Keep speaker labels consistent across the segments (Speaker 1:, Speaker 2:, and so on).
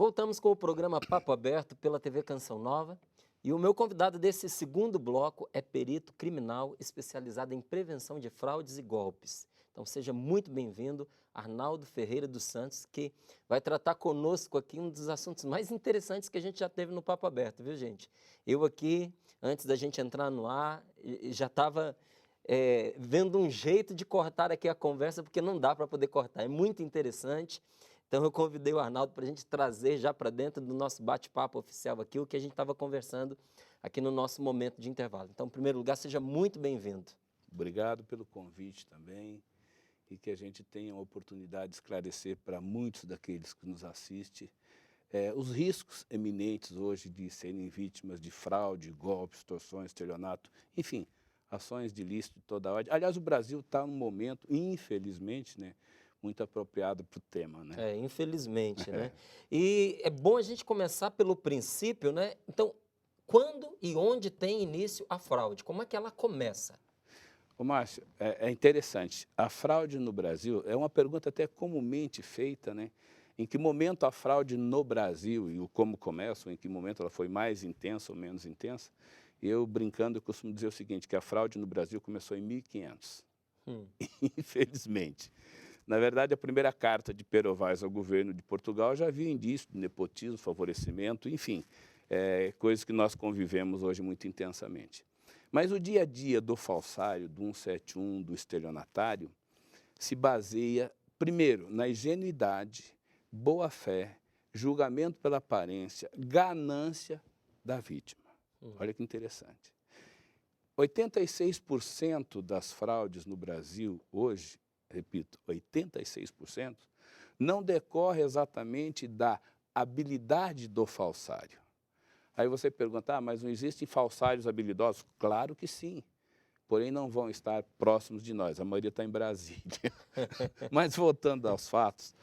Speaker 1: Voltamos com o programa Papo Aberto pela TV Canção Nova. E o meu convidado desse segundo bloco é perito criminal especializado em prevenção de fraudes e golpes. Então seja muito bem-vindo, Arnaldo Ferreira dos Santos, que vai tratar conosco aqui um dos assuntos mais interessantes que a gente já teve no Papo Aberto, viu, gente? Eu aqui, antes da gente entrar no ar, já estava vendo um jeito de cortar aqui a conversa, porque não dá para poder cortar, é muito interessante. Então eu convidei o Arnaldo para a gente trazer já para dentro do nosso bate-papo oficial aqui o que a gente estava conversando aqui no nosso momento de intervalo. Então, em primeiro lugar, seja muito bem-vindo.
Speaker 2: Obrigado pelo convite também e que a gente tenha a oportunidade de esclarecer para muitos daqueles que nos assistem os riscos eminentes hoje de serem vítimas de fraude, golpe, extorsões, estelionato, enfim, ações de ilícito de toda ordem. Aliás, o Brasil está num momento, infelizmente, né, muito apropriado para o tema, né?
Speaker 1: Infelizmente, né? E é bom a gente começar pelo princípio, né? Então, quando e onde tem início a fraude? Como é que ela começa?
Speaker 2: Ô, Márcio, é interessante. A fraude no Brasil é uma pergunta até comumente feita, né? Em que momento a fraude no Brasil e o como começa, ou em que momento ela foi mais intensa ou menos intensa? Eu, brincando, eu costumo dizer o seguinte, que a fraude no Brasil começou em 1500. Infelizmente. Na verdade, a primeira carta de Pero Vaz ao governo de Portugal já havia indício de nepotismo, favorecimento, enfim, coisas que nós convivemos hoje muito intensamente. Mas o dia a dia do falsário, do 171, do estelionatário, se baseia, primeiro, na ingenuidade, boa-fé, julgamento pela aparência, ganância da vítima. Olha que interessante. 86% das fraudes no Brasil hoje, repito, 86%, não decorre exatamente da habilidade do falsário. Aí você pergunta, mas não existem falsários habilidosos? Claro que sim, porém não vão estar próximos de nós, a maioria está em Brasília. Mas voltando aos fatos,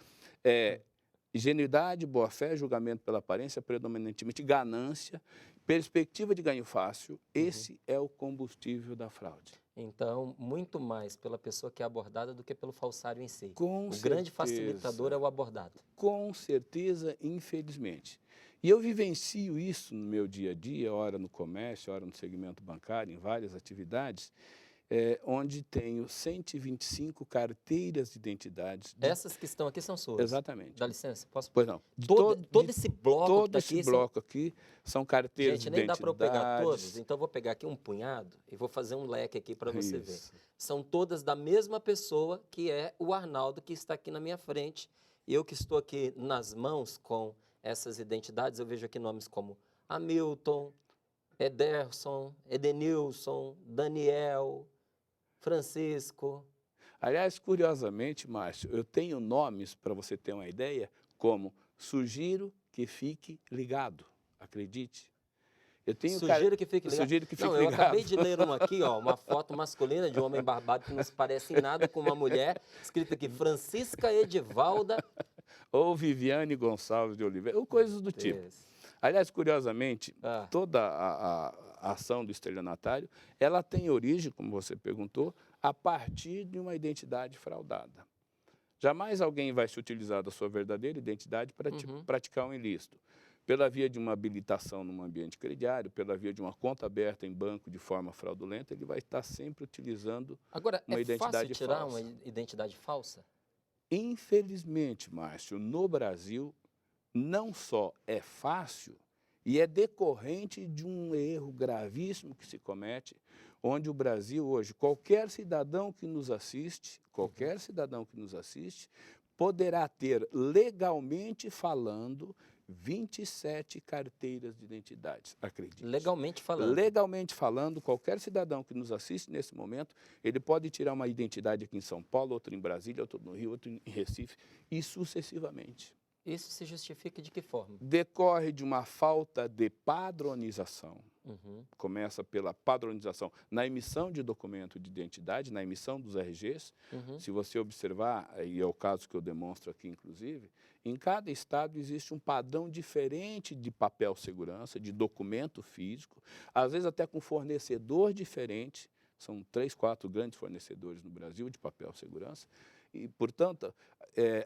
Speaker 2: ingenuidade, boa-fé, julgamento pela aparência, predominantemente ganância, perspectiva de ganho fácil, esse é o combustível da fraude.
Speaker 1: Então, muito mais pela pessoa que é abordada do que pelo falsário em si.
Speaker 2: Com
Speaker 1: O
Speaker 2: certeza,
Speaker 1: grande facilitador é o abordado.
Speaker 2: Com certeza, infelizmente. E eu vivencio isso no meu dia a dia, ora no comércio, ora no segmento bancário, em várias atividades, onde tenho 125 carteiras de identidades.
Speaker 1: Essas que estão aqui são suas?
Speaker 2: Exatamente.
Speaker 1: Dá licença, posso?
Speaker 2: Pois não.
Speaker 1: Todo esse bloco
Speaker 2: todo
Speaker 1: que está
Speaker 2: esse
Speaker 1: aqui
Speaker 2: bloco aqui são carteiras
Speaker 1: Gente,
Speaker 2: de
Speaker 1: nem dá
Speaker 2: identidades.
Speaker 1: para eu pegar todos, então eu vou pegar aqui um punhado e vou fazer um leque aqui para você ver. São todas da mesma pessoa, que é o Arnaldo, que está aqui na minha frente. Eu que estou aqui nas mãos com essas identidades, eu vejo aqui nomes como Hamilton, Ederson, Edenilson, Daniel, Francisco.
Speaker 2: Aliás, curiosamente, Márcio, eu tenho nomes, para você ter uma ideia, como sugiro que fique ligado, acredite.
Speaker 1: Sugiro que fique ligado.
Speaker 2: Sugiro que fique
Speaker 1: não, eu
Speaker 2: ligado.
Speaker 1: acabei de ler um aqui, ó, uma foto masculina de um homem barbado que não se parece em nada com uma mulher, escrito aqui, Francisca Edivalda.
Speaker 2: Ou Viviane Gonçalves de Oliveira, ou coisas do tipo. Aliás, curiosamente, toda a ação do estelionatário, ela tem origem, como você perguntou, a partir de uma identidade fraudada. Jamais alguém vai se utilizar da sua verdadeira identidade para praticar um ilícito. Pela via de uma habilitação num ambiente crediário, pela via de uma conta aberta em banco de forma fraudulenta, ele vai estar sempre utilizando uma identidade falsa.
Speaker 1: Agora, é fácil tirar uma identidade falsa?
Speaker 2: Infelizmente, Márcio, no Brasil, não só é fácil, e é decorrente de um erro gravíssimo que se comete, onde o Brasil hoje, qualquer cidadão que nos assiste, poderá ter, legalmente falando, 27 carteiras de identidades, acredite.
Speaker 1: Legalmente falando?
Speaker 2: Legalmente falando, qualquer cidadão que nos assiste nesse momento, ele pode tirar uma identidade aqui em São Paulo, outra em Brasília, outra no Rio, outra em Recife, e sucessivamente.
Speaker 1: Isso se justifica de que forma?
Speaker 2: Decorre de uma falta de padronização. Começa pela padronização na emissão de documento de identidade, na emissão dos RGs. Se você observar, e é o caso que eu demonstro aqui, inclusive, em cada estado existe um padrão diferente de papel segurança, de documento físico, às vezes até com fornecedor diferente. São 3, 4 grandes fornecedores no Brasil de papel segurança. E, portanto,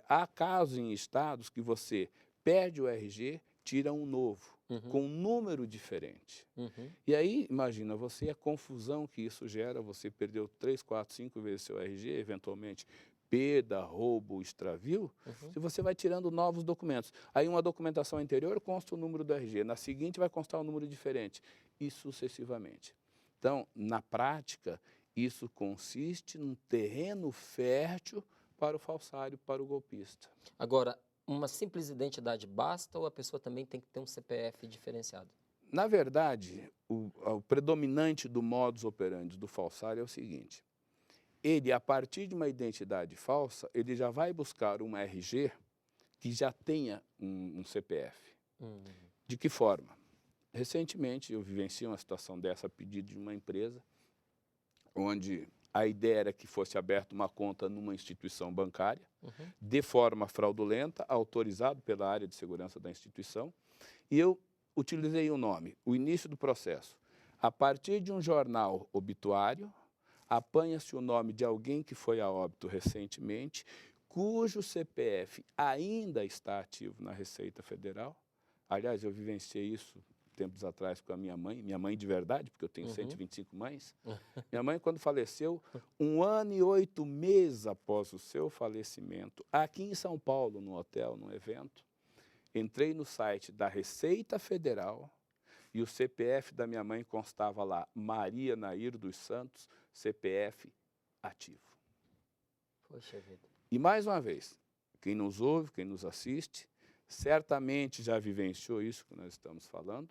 Speaker 2: há casos em estados que você perde o RG, tira um novo, com um número diferente. E aí, imagina você, a confusão que isso gera, você perdeu 3, 4, 5 vezes seu RG, eventualmente perda, roubo, extravio, se você vai tirando novos documentos. Aí uma documentação anterior consta o número do RG, na seguinte vai constar um número diferente, e sucessivamente. Então, na prática, isso consiste num terreno fértil para o falsário, para o golpista.
Speaker 1: Agora, uma simples identidade basta ou a pessoa também tem que ter um CPF diferenciado?
Speaker 2: Na verdade, o predominante do modus operandi do falsário é o seguinte: ele, a partir de uma identidade falsa, ele já vai buscar um RG que já tenha um CPF. De que forma? Recentemente, eu vivenciei uma situação dessa a pedido de uma empresa, onde a ideia era que fosse aberta uma conta numa instituição bancária, de forma fraudulenta, autorizado pela área de segurança da instituição, e eu utilizei o nome, o início do processo. A partir de um jornal obituário, apanha-se o nome de alguém que foi a óbito recentemente, cujo CPF ainda está ativo na Receita Federal. Aliás, eu vivenciei isso tempos atrás com a minha mãe de verdade, porque eu tenho 125 mães. Minha mãe, quando faleceu, 1 ano e 8 meses após o seu falecimento, aqui em São Paulo, no hotel, num evento, entrei no site da Receita Federal e o CPF da minha mãe constava lá, Maria Nair dos Santos, CPF ativo.
Speaker 1: Poxa vida.
Speaker 2: E mais uma vez, quem nos ouve, quem nos assiste, certamente já vivenciou isso que nós estamos falando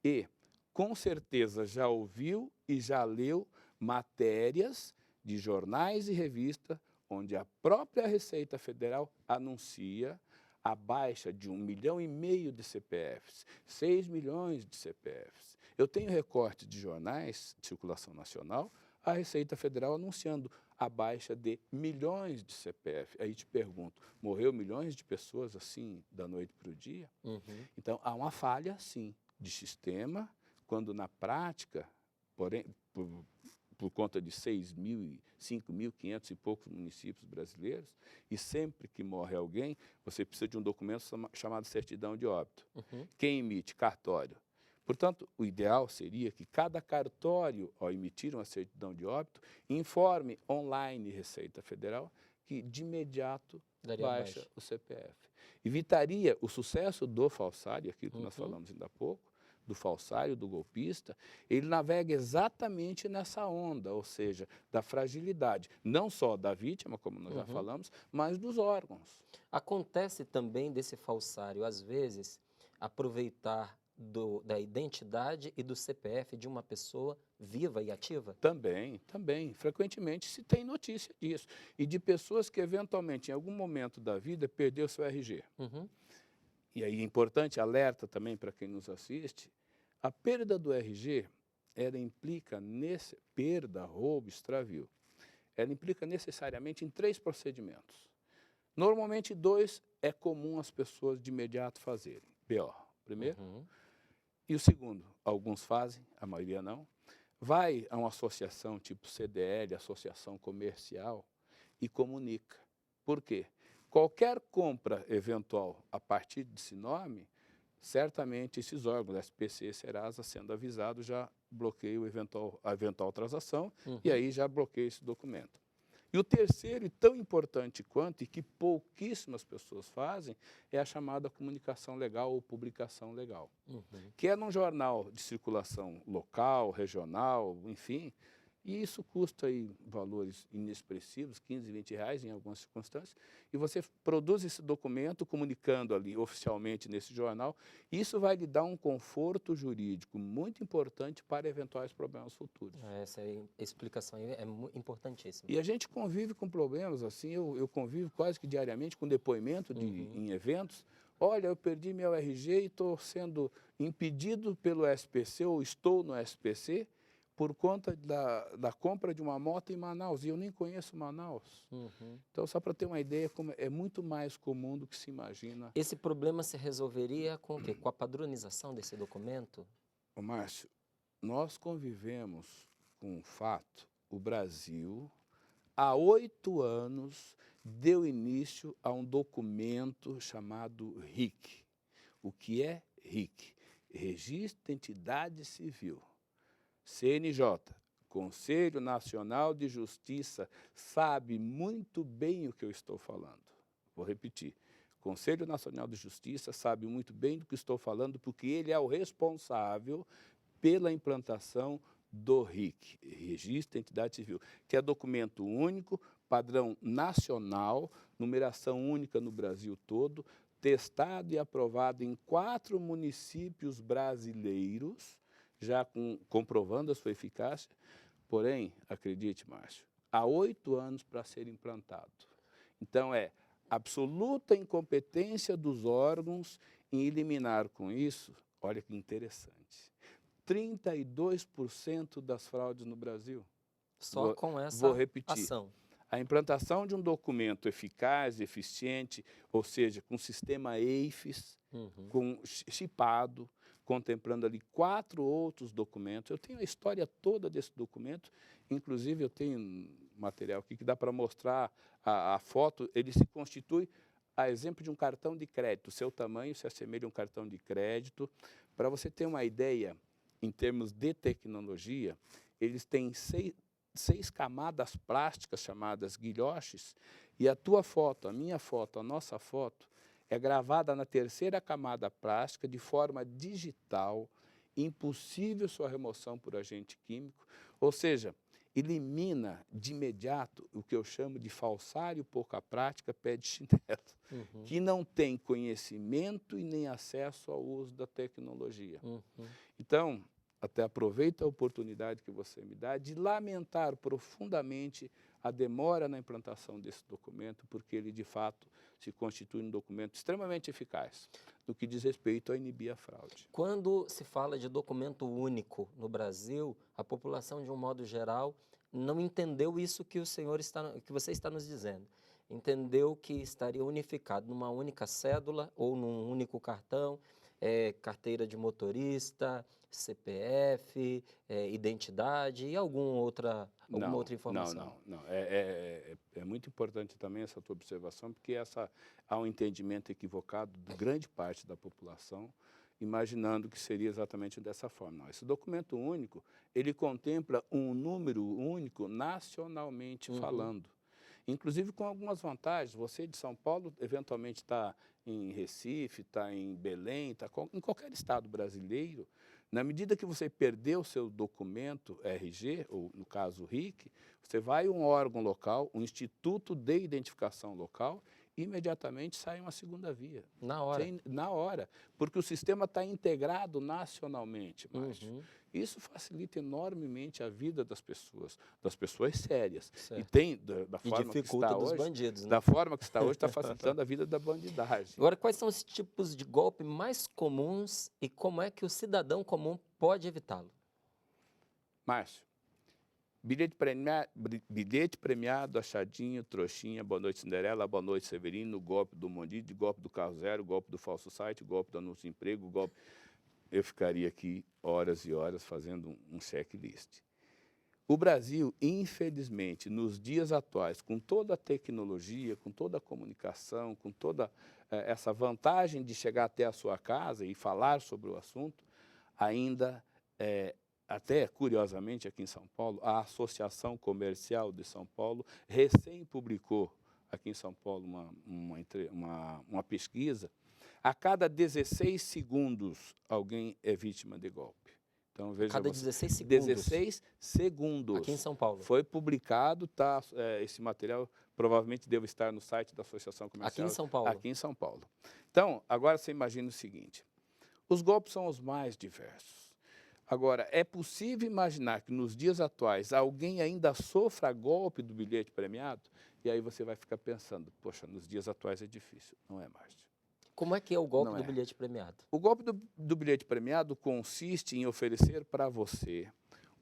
Speaker 2: e, com certeza, já ouviu e já leu matérias de jornais e revistas onde a própria Receita Federal anuncia a baixa de 1,5 milhão de CPFs, 6 milhões de CPFs. Eu tenho recorte de jornais de circulação nacional, a Receita Federal anunciando a baixa de milhões de CPF. Aí te pergunto, morreu milhões de pessoas assim, da noite para o dia? Então, há uma falha, sim, de sistema, quando na prática, porém, por conta de 5.500 e poucos municípios brasileiros, e sempre que morre alguém, você precisa de um documento chamado certidão de óbito. Quem emite? Cartório. Portanto, o ideal seria que cada cartório, ao emitir uma certidão de óbito, informe online Receita Federal que de imediato baixa o CPF. Evitaria o sucesso do falsário, aquilo que nós falamos ainda há pouco, do falsário, do golpista, ele navega exatamente nessa onda, ou seja, da fragilidade, não só da vítima, como nós já falamos, mas dos órgãos.
Speaker 1: Acontece também desse falsário, às vezes, aproveitar da identidade e do CPF de uma pessoa viva e ativa?
Speaker 2: Também. Frequentemente se tem notícia disso. E de pessoas que, eventualmente, em algum momento da vida, perdeu seu RG. E aí é importante, alerta também para quem nos assiste, a perda do RG, ela implica, perda, roubo, extravio, ela implica necessariamente em 3 procedimentos. Normalmente 2 é comum as pessoas de imediato fazerem. BO, primeiro. E o segundo, alguns fazem, a maioria não, vai a uma associação tipo CDL, associação comercial, e comunica. Por quê? Qualquer compra eventual a partir desse nome, certamente esses órgãos, SPC, Serasa, sendo avisado, já bloqueiam a eventual transação e aí já bloqueia esse documento. E o terceiro, e tão importante quanto, e que pouquíssimas pessoas fazem, é a chamada comunicação legal ou publicação legal, que é num jornal de circulação local, regional, enfim, e isso custa aí valores inexpressivos, 15, 20 reais em algumas circunstâncias, e você produz esse documento comunicando ali oficialmente nesse jornal, e isso vai lhe dar um conforto jurídico muito importante para eventuais problemas futuros.
Speaker 1: Essa explicação aí é importantíssima.
Speaker 2: E a gente convive com problemas assim, eu convivo quase que diariamente com depoimento em eventos. Olha, eu perdi meu RG e estou sendo impedido pelo SPC, ou estou no SPC, por conta da compra de uma moto em Manaus, e eu nem conheço Manaus. Então, só para ter uma ideia, como é muito mais comum do que se imagina.
Speaker 1: Esse problema se resolveria com o quê? Com a padronização desse documento?
Speaker 2: Ô, Márcio, nós convivemos com um fato, o Brasil, há 8 anos, deu início a um documento chamado RIC, O que é RIC? Registro de Entidade Civil. CNJ, Conselho Nacional de Justiça, sabe muito bem o que eu estou falando. Vou repetir. Conselho Nacional de Justiça sabe muito bem do que estou falando, porque ele é o responsável pela implantação do RIC, Registro de Entidade Civil, que é documento único, padrão nacional, numeração única no Brasil todo, testado e aprovado em 4 municípios brasileiros, já comprovando a sua eficácia. Porém, acredite, Márcio, há 8 anos para ser implantado. Então, é absoluta incompetência dos órgãos em eliminar com isso, olha que interessante, 32% das fraudes no Brasil.
Speaker 1: Só com essa
Speaker 2: vou repetir.
Speaker 1: ação.
Speaker 2: A implantação de um documento eficaz, eficiente, ou seja, com sistema EIFES, com chipado, contemplando ali 4 outros documentos. Eu tenho a história toda desse documento, inclusive eu tenho material aqui que dá para mostrar a foto. Ele se constitui a exemplo de um cartão de crédito. O seu tamanho se assemelha a um cartão de crédito. Para você ter uma ideia, em termos de tecnologia, eles têm 6 camadas plásticas chamadas guilhoches, e a tua foto, a minha foto, a nossa foto, é gravada na 3ª camada plástica de forma digital, impossível sua remoção por agente químico, ou seja, elimina de imediato o que eu chamo de falsário pouca prática, pé de chinelo, que não tem conhecimento e nem acesso ao uso da tecnologia. Então, até aproveito a oportunidade que você me dá de lamentar profundamente a demora na implantação desse documento, porque ele, de fato, se constitui um documento extremamente eficaz no que diz respeito a inibir a fraude.
Speaker 1: Quando se fala de documento único no Brasil, a população, de um modo geral, não entendeu isso que que você está nos dizendo. Entendeu que estaria unificado numa única cédula ou num único cartão, carteira de motorista, CPF, identidade e alguma outra informação.
Speaker 2: Não. É muito importante também essa tua observação, porque há um entendimento equivocado de grande parte da população, imaginando que seria exatamente dessa forma. Não, esse documento único, ele contempla um número único nacionalmente falando. Inclusive com algumas vantagens. Você de São Paulo, eventualmente está em Recife, está em Belém, está em qualquer estado brasileiro. Na medida que você perdeu o seu documento RG, ou no caso RIC, você vai a um órgão local, um instituto de identificação local, e imediatamente sai uma segunda via.
Speaker 1: Na hora.
Speaker 2: Na hora, porque o sistema está integrado nacionalmente, Márcio. Isso facilita enormemente a vida das pessoas sérias.
Speaker 1: Certo.
Speaker 2: E tem, da forma que está hoje,
Speaker 1: bandidos, né?
Speaker 2: Da forma que está hoje, está facilitando a vida da bandidagem.
Speaker 1: Agora, quais são os tipos de golpe mais comuns e como é que o cidadão comum pode evitá-lo?
Speaker 2: Márcio, bilhete premiado, achadinho, trouxinha, boa noite Cinderela, boa noite Severino, golpe do Mondide, golpe do carro zero, golpe do falso site, golpe do anúncio de emprego, golpe... Eu ficaria aqui horas e horas fazendo um checklist. O Brasil, infelizmente, nos dias atuais, com toda a tecnologia, com toda a comunicação, com toda essa vantagem de chegar até a sua casa e falar sobre o assunto, ainda, até curiosamente aqui em São Paulo, a Associação Comercial de São Paulo recém publicou aqui em São Paulo uma pesquisa. A cada 16 segundos, alguém é vítima de golpe. Então, veja
Speaker 1: cada 16 segundos?
Speaker 2: 16 segundos.
Speaker 1: Aqui em São Paulo?
Speaker 2: Foi publicado, tá, esse material provavelmente deve estar no site da Associação Comercial.
Speaker 1: Aqui em São Paulo?
Speaker 2: Aqui em São Paulo. Então, agora você imagina o seguinte, os golpes são os mais diversos. Agora, é possível imaginar que nos dias atuais alguém ainda sofra golpe do bilhete premiado? E aí você vai ficar pensando, poxa, nos dias atuais é difícil. Não é, Márcio?
Speaker 1: Como é que é o golpe do bilhete premiado?
Speaker 2: O golpe do bilhete premiado consiste em oferecer para você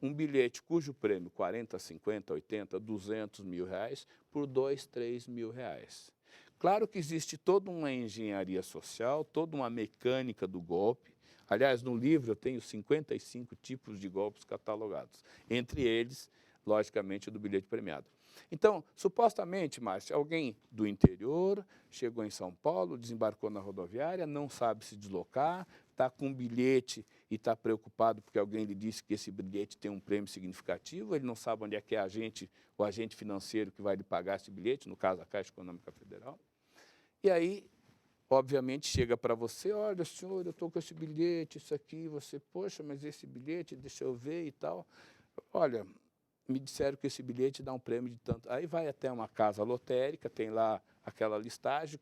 Speaker 2: um bilhete cujo prêmio 40, 50, 80, 200 mil reais por 2, 3 mil reais. Claro que existe toda uma engenharia social, toda uma mecânica do golpe. Aliás, no livro eu tenho 55 tipos de golpes catalogados, entre eles, logicamente, o do bilhete premiado. Então, supostamente, Márcio, alguém do interior chegou em São Paulo, desembarcou na rodoviária, não sabe se deslocar, está com um bilhete e está preocupado porque alguém lhe disse que esse bilhete tem um prêmio significativo, ele não sabe onde é que é o agente financeiro que vai lhe pagar esse bilhete, no caso a Caixa Econômica Federal. E aí, obviamente, chega para você, olha, senhor, eu estou com esse bilhete, isso aqui, você, poxa, mas esse bilhete, deixa eu ver e tal. Olha, me disseram que esse bilhete dá um prêmio de tanto. Aí vai até uma casa lotérica, tem lá aquela listagem,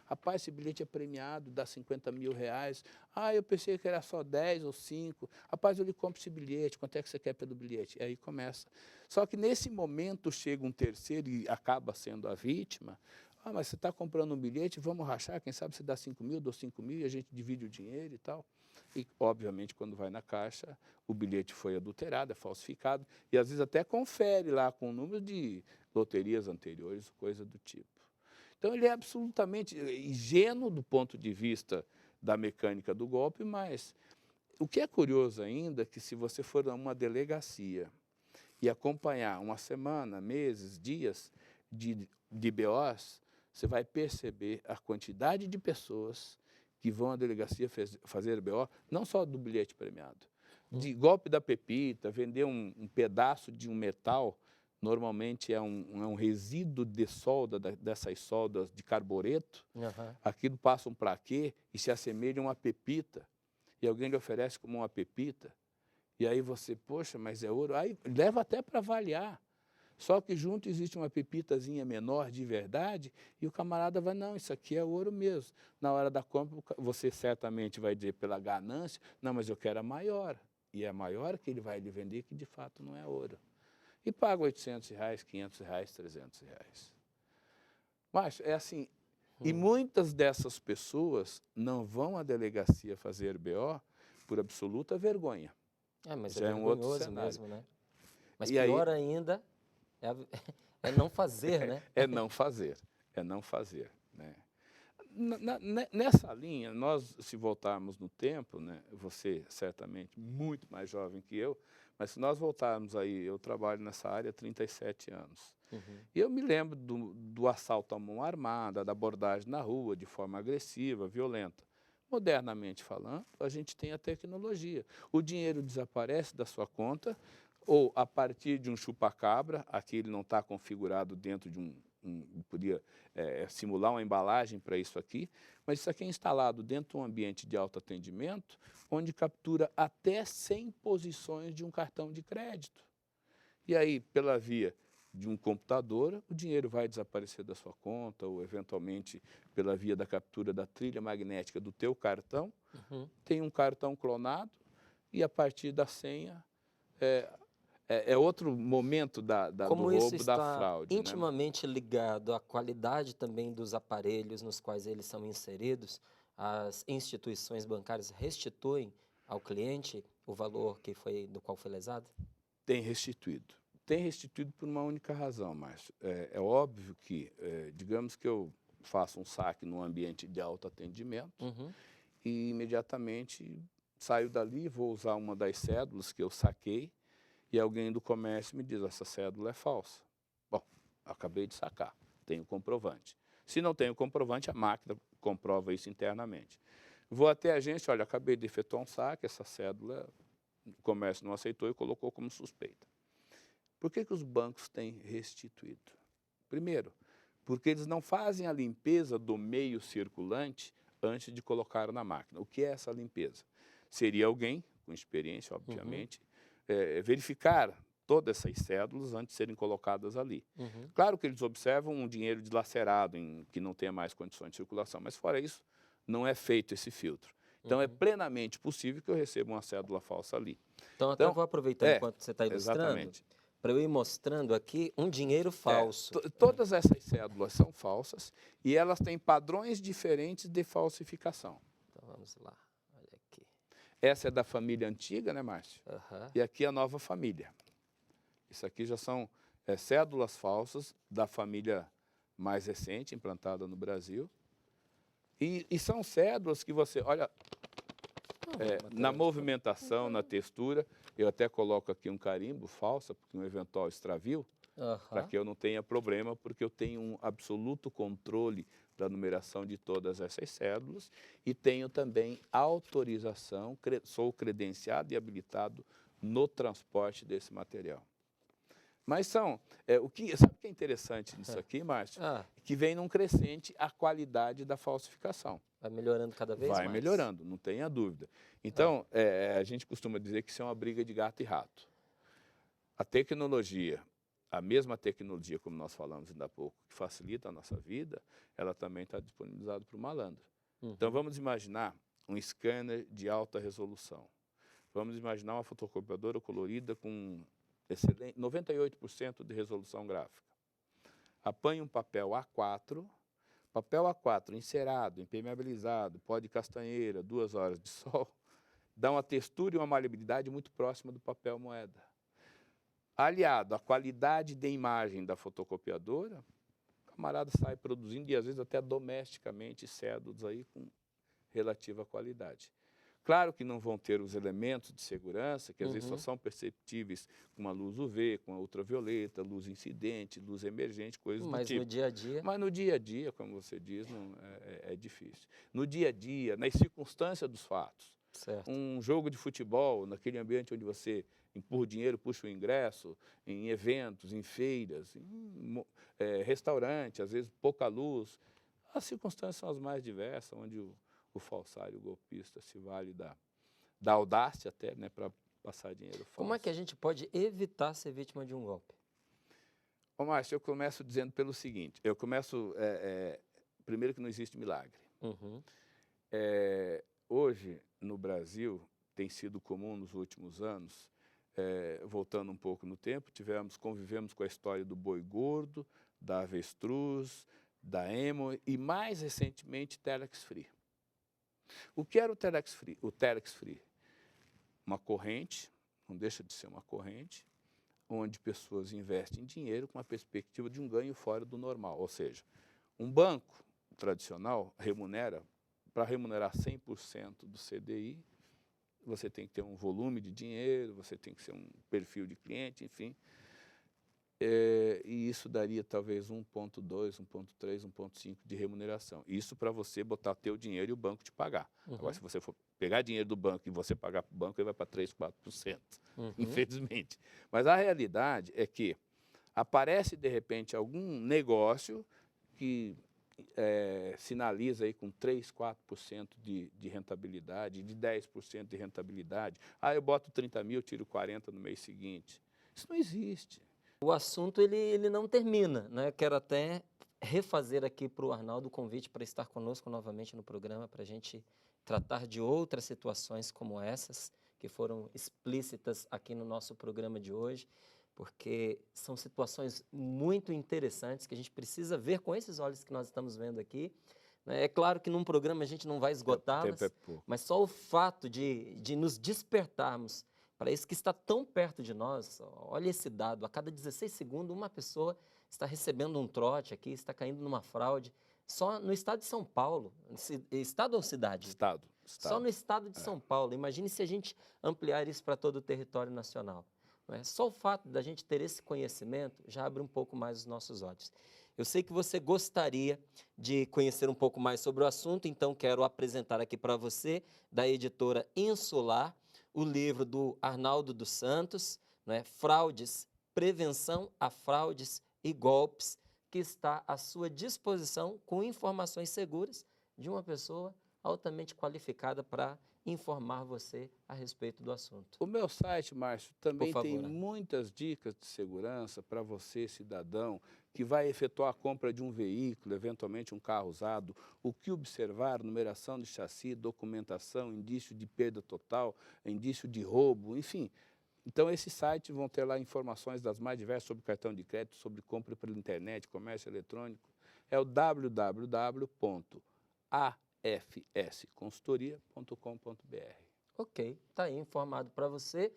Speaker 2: rapaz, esse bilhete é premiado, dá 50 mil reais. Ah, eu pensei que era só 10 ou 5. Rapaz, eu lhe compro esse bilhete, quanto é que você quer pelo bilhete? E aí começa. Só que nesse momento chega um terceiro e acaba sendo a vítima. Ah, mas você está comprando um bilhete, vamos rachar, quem sabe você dá 5 mil, dou 5 mil e a gente divide o dinheiro e tal. E, obviamente, quando vai na caixa, o bilhete foi adulterado, é falsificado, e às vezes até confere lá com o número de loterias anteriores, coisa do tipo. Então, ele é absolutamente ingênuo do ponto de vista da mecânica do golpe, mas o que é curioso ainda é que se você for a uma delegacia e acompanhar uma semana, meses, dias de BOs, você vai perceber a quantidade de pessoas que vão à delegacia fazer BO, não só do bilhete premiado, de golpe da pepita, vender um pedaço de um metal, normalmente é um resíduo de solda, dessas soldas de carbureto, aquilo passa um plaquê e se assemelha a uma pepita, e alguém lhe oferece como uma pepita, e aí você, poxa, mas é ouro, aí leva até para avaliar. Só que junto existe uma pepitazinha menor de verdade e o camarada vai, não, isso aqui é ouro mesmo. Na hora da compra, você certamente vai dizer pela ganância, não, mas eu quero a maior. E é a maior que ele vai lhe vender que de fato não é ouro. E paga R$800, R$500, R$300. Mas é assim, e muitas dessas pessoas não vão à delegacia fazer BO por absoluta vergonha.
Speaker 1: Mas
Speaker 2: já
Speaker 1: é
Speaker 2: um outro
Speaker 1: vergonhoso
Speaker 2: cenário.
Speaker 1: mesmo, né? Mas
Speaker 2: e
Speaker 1: pior
Speaker 2: aí,
Speaker 1: ainda é não fazer, né?
Speaker 2: É não fazer, né? Nessa linha, nós, se voltarmos no tempo, né, você certamente muito mais jovem que eu, mas se nós voltarmos aí, eu trabalho nessa área há 37 anos. E eu me lembro do assalto à mão armada, da abordagem na rua de forma agressiva, violenta. Modernamente falando, a gente tem a tecnologia. O dinheiro desaparece da sua conta, ou a partir de um chupa-cabra, aqui ele não está configurado dentro de podia simular uma embalagem para isso aqui, mas isso aqui é instalado dentro de um ambiente de autoatendimento, onde captura até 100 posições de um cartão de crédito. E aí, pela via de um computador, o dinheiro vai desaparecer da sua conta, ou eventualmente pela via da captura da trilha magnética do teu cartão, tem um cartão clonado, e a partir da senha é outro momento do roubo, da fraude.
Speaker 1: Como isso está intimamente ligado à qualidade também dos aparelhos nos quais eles são inseridos, as instituições bancárias restituem ao cliente o valor do qual foi lesado?
Speaker 2: Tem restituído. Tem restituído por uma única razão, Márcio. É óbvio que, digamos que eu faço um saque num ambiente de autoatendimento e imediatamente saio dali, vou usar uma das cédulas que eu saquei, e alguém do comércio me diz, essa cédula é falsa. Bom, acabei de sacar, tenho comprovante. Se não tenho comprovante, a máquina comprova isso internamente. Vou até a agência, olha, acabei de efetuar um saque, essa cédula, o comércio não aceitou e colocou como suspeita. Por que os bancos têm restituído? Primeiro, porque eles não fazem a limpeza do meio circulante antes de colocar na máquina. O que é essa limpeza? Seria alguém, com experiência, obviamente, verificar todas essas cédulas antes de serem colocadas ali. Claro que eles observam um dinheiro dilacerado, que não tenha mais condições de circulação, mas fora isso, não é feito esse filtro. Então, é plenamente possível que eu receba uma cédula falsa ali.
Speaker 1: Então até vou aproveitar enquanto você está ilustrando, para eu ir mostrando aqui um dinheiro falso.
Speaker 2: Todas essas cédulas são falsas e elas têm padrões diferentes de falsificação.
Speaker 1: Então, vamos lá. Olha aqui.
Speaker 2: Essa é da família antiga, né, Márcio? E aqui a nova família. Isso aqui já são cédulas falsas da família mais recente, implantada no Brasil. E são cédulas que você, olha, na movimentação, na textura, eu até coloco aqui um carimbo falso, porque um eventual extravio, para que eu não tenha problema, porque eu tenho um absoluto controle da numeração de todas essas cédulas e tenho também autorização, sou credenciado e habilitado no transporte desse material. Mas sabe o que é interessante nisso aqui, Márcio? Que vem num crescente a qualidade da falsificação.
Speaker 1: Vai melhorando cada vez mais?
Speaker 2: Vai melhorando, não tenha dúvida. Então, a gente costuma dizer que isso é uma briga de gato e rato. A tecnologia, a mesma tecnologia, como nós falamos ainda há pouco, que facilita a nossa vida, ela também está disponibilizada para o malandro. Então, vamos imaginar um scanner de alta resolução. Vamos imaginar uma fotocopiadora colorida com 98% de resolução gráfica. Apanha um papel A4 encerado, impermeabilizado, pó de castanheira, 2 horas de sol, dá uma textura e uma maleabilidade muito próxima do papel moeda. Aliado à qualidade de imagem da fotocopiadora, o camarada sai produzindo, e às vezes até domesticamente, cédulas aí com relativa qualidade. Claro que não vão ter os elementos de segurança, que às vezes só são perceptíveis com uma luz UV, com a ultravioleta, luz incidente, luz emergente, coisas do tipo.
Speaker 1: Mas no dia a dia?
Speaker 2: Mas no dia a dia, como você diz, não, é difícil. No dia a dia, nas circunstâncias dos fatos.
Speaker 1: Certo.
Speaker 2: Um jogo de futebol, naquele ambiente onde você empurra o dinheiro, puxa o ingresso, em eventos, em feiras, em restaurante, às vezes pouca luz. As circunstâncias são as mais diversas, onde o falsário, o golpista, se vale da audácia até, né, para passar dinheiro falso.
Speaker 1: Como é que a gente pode evitar ser vítima de um golpe?
Speaker 2: Ô, Márcio, eu começo dizendo pelo seguinte, primeiro que não existe milagre. Hoje, no Brasil, tem sido comum nos últimos anos, voltando um pouco no tempo, convivemos com a história do boi gordo, da avestruz, da emo e, mais recentemente, Telex Free. O que era o Telex Free? O Telex Free, uma corrente, não deixa de ser uma corrente, onde pessoas investem dinheiro com a perspectiva de um ganho fora do normal. Ou seja, um banco tradicional remunera, para remunerar 100% do CDI, você tem que ter um volume de dinheiro, você tem que ser um perfil de cliente, enfim. E isso daria talvez 1,2, 1,3, 1,5 de remuneração. Isso para você botar teu dinheiro e o banco te pagar. Agora, se você for pegar dinheiro do banco e você pagar para o banco, ele vai para 3, 4%, infelizmente. Mas a realidade é que aparece, de repente, algum negócio que sinaliza aí com 3, 4% de rentabilidade, de 10% de rentabilidade. Eu boto 30 mil, tiro 40 no mês seguinte. Isso não existe.
Speaker 1: O assunto ele não termina, né? Quero até refazer aqui para o Arnaldo o convite para estar conosco novamente no programa, para a gente tratar de outras situações como essas, que foram explícitas aqui no nosso programa de hoje, porque são situações muito interessantes que a gente precisa ver com esses olhos que nós estamos vendo aqui. É claro que num programa a gente não vai esgotá-las, mas só o fato de nos despertarmos para isso que está tão perto de nós. Olha esse dado, a cada 16 segundos uma pessoa está recebendo um trote aqui, está caindo numa fraude. Só no estado de São Paulo, estado ou cidade?
Speaker 2: Estado.
Speaker 1: Só no estado de São Paulo. Imagine se a gente ampliar isso para todo o território nacional. Não é? Só o fato da gente ter esse conhecimento já abre um pouco mais os nossos olhos. Eu sei que você gostaria de conhecer um pouco mais sobre o assunto, então quero apresentar aqui para você, da editora Insular, o livro do Arnaldo dos Santos, né, Fraudes, Prevenção a Fraudes e Golpes, que está à sua disposição com informações seguras de uma pessoa altamente qualificada para informar você a respeito do assunto.
Speaker 2: O meu site, Márcio, também tem muitas dicas de segurança para você, cidadão, que vai efetuar a compra de um veículo, eventualmente um carro usado, o que observar, numeração de chassi, documentação, indício de perda total, indício de roubo, enfim. Então, esses sites vão ter lá informações das mais diversas sobre cartão de crédito, sobre compra pela internet, comércio eletrônico. É o www.afsconsultoria.com.br.
Speaker 1: Ok, está aí informado para você.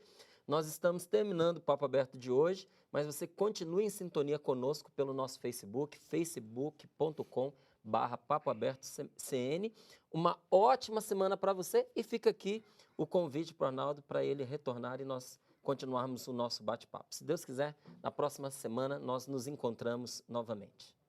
Speaker 1: Nós estamos terminando o Papo Aberto de hoje, mas você continue em sintonia conosco pelo nosso Facebook, facebook.com/papoabertocn. Uma ótima semana para você e fica aqui o convite para o Arnaldo para ele retornar e nós continuarmos o nosso bate-papo. Se Deus quiser, na próxima semana nós nos encontramos novamente.